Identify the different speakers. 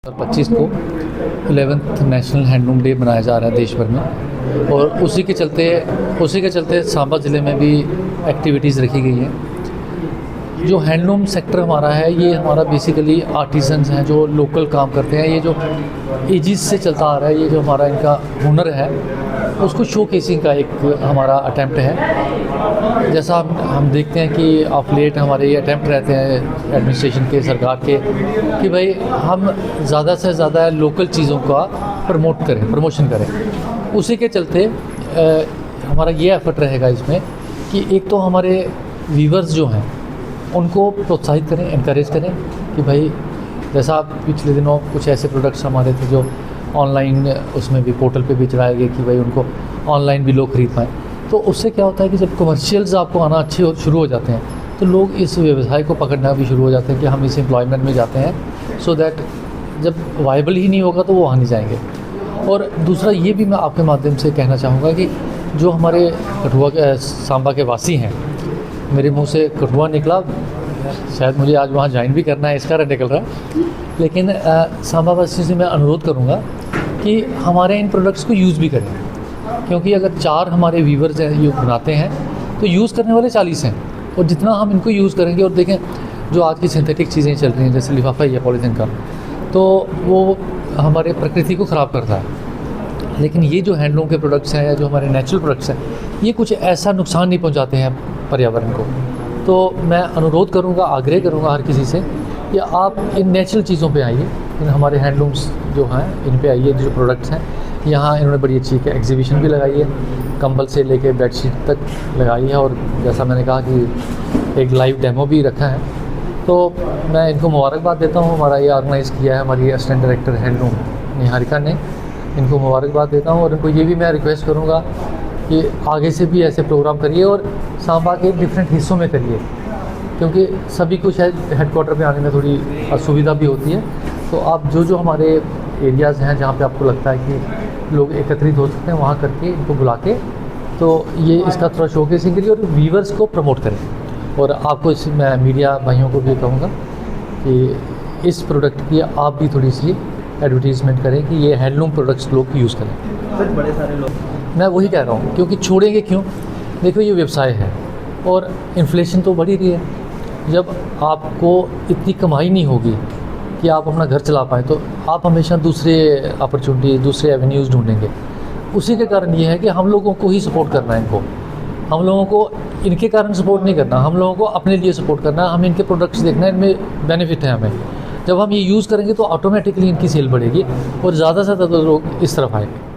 Speaker 1: 25 को 11th national handloom day मनाया जा रहा है देश भर में, और उसी के चलते सांबा ज़िले में भी एक्टिविटीज़ रखी गई हैं। जो हैंडलूम सेक्टर हमारा है, ये हमारा बेसिकली आर्टिजन्स हैं जो लोकल काम करते हैं। ये जो एजिस से चलता आ रहा है, ये जो हमारा इनका हुनर है उसको शोकेसिंग का एक हमारा अटैम्प्ट है। जैसा हम देखते हैं कि ऑफ लेट हमारे ये अटैम्प्ट रहते हैं एडमिनिस्ट्रेशन के, सरकार के, कि भाई हम ज़्यादा से ज़्यादा लोकल चीज़ों का प्रमोशन करें। उसी के चलते हमारा ये एफर्ट रहेगा इसमें कि एक तो हमारे वीवर्स जो हैं उनको प्रोत्साहित करें, इनकरेज करें कि भाई जैसा पिछले दिनों कुछ ऐसे प्रोडक्ट्स हमारे थे जो ऑनलाइन उसमें भी पोर्टल पे भी चढ़ाए गए कि भाई उनको ऑनलाइन भी लोग खरीद पाएँ। तो उससे क्या होता है कि जब कमर्शियल्स आपको आना शुरू हो जाते हैं तो लोग इस व्यवसाय को पकड़ना भी शुरू हो जाते हैं कि हम इस एम्प्लॉयमेंट में जाते हैं, सो दैट जब वायबल ही नहीं होगा तो वो वहाँ नहीं जाएंगे। और दूसरा ये भी मैं आपके माध्यम से कहना चाहूँगा कि जो हमारे कठुआ के सांबा के वासी हैं, मेरे मुंह से कठुआ निकला, शायद मुझे आज वहाँ ज्वाइन भी करना है, इसका निकल रहा है, लेकिन सांबा वासियों से मैं अनुरोध करूँगा कि हमारे इन प्रोडक्ट्स को यूज़ भी करें, क्योंकि अगर 4 हमारे व्यूवर्स हैं ये बनाते हैं तो यूज़ करने वाले 40 हैं, और जितना हम इनको यूज़ करेंगे, और देखें जो आज की सिंथेटिक चीज़ें चल रही हैं जैसे लिफाफा या पॉलीथीन का, तो वो हमारे प्रकृति को ख़राब करता है। लेकिन ये जो हैंडलूम के प्रोडक्ट्स हैं या जो हमारे नेचुरल प्रोडक्ट्स हैं, ये कुछ ऐसा नुकसान नहीं पहुंचाते हैं पर्यावरण को। तो मैं अनुरोध करूंगा, आग्रह करूंगा हर किसी से कि आप इन नेचुरल चीज़ों पे आइए, इन हमारे हैंडलूम्स जो हैं इन पे आइए। जो प्रोडक्ट्स हैं यहाँ इन्होंने बड़ी अच्छी एग्जीबिशन भी लगाई है, कंबल से लेके बेडशीट तक लगाई है, और जैसा मैंने कहा कि एक लाइव डेमो भी रखा है। तो मैं इनको मुबारकबाद देता हूँ, हमारा ये ऑर्गेनाइज़ किया है हमारी असिस्टेंट डायरेक्टर हैंडलूम निहारिका ने, इनको मुबारकबाद देता हूँ। और इनको ये भी मैं रिक्वेस्ट करूँगा कि आगे से भी ऐसे प्रोग्राम करिए और सांबा के डिफरेंट हिस्सों में करिए, क्योंकि सभी को शायद हेडक्वार्टर पे आने में थोड़ी असुविधा भी होती है। तो आप जो हमारे एरियाज़ हैं जहाँ पे आपको लगता है कि लोग एकत्रित हो सकते हैं, वहाँ करके इनको बुला के तो ये इसका थोड़ा शोकेसिंग करिए और व्यूवर्स को प्रमोट करें। और आपको इस मैं मीडिया भाइयों को भी कहूँगा कि इस प्रोडक्ट की आप भी थोड़ी सी एडवर्टीज़मेंट करें कि ये हैंडलूम प्रोडक्ट्स लोग यूज़ करें।
Speaker 2: सर बड़े सारे लोग,
Speaker 1: मैं वही कह रहा हूँ, क्योंकि छोड़ेंगे क्यों? देखो ये व्यवसाय है और इन्फ्लेशन तो बढ़ ही रही है। जब आपको इतनी कमाई नहीं होगी कि आप अपना घर चला पाएँ, तो आप हमेशा दूसरे अपॉर्चुनिटी, दूसरे एवेन्यूज़ ढूंढेंगे। उसी के कारण ये है कि हम लोगों को ही सपोर्ट करना है इनको, हम लोगों को इनके कारण सपोर्ट नहीं करना, हम लोगों को अपने लिए सपोर्ट करना है। हम इनके प्रोडक्ट्स देखना है, इनमें बेनिफिट है हमें। जब हम ये यूज़ करेंगे तो ऑटोमेटिकली इनकी सेल बढ़ेगी और ज़्यादा से ज़्यादा लोग इस तरफ आएंगे।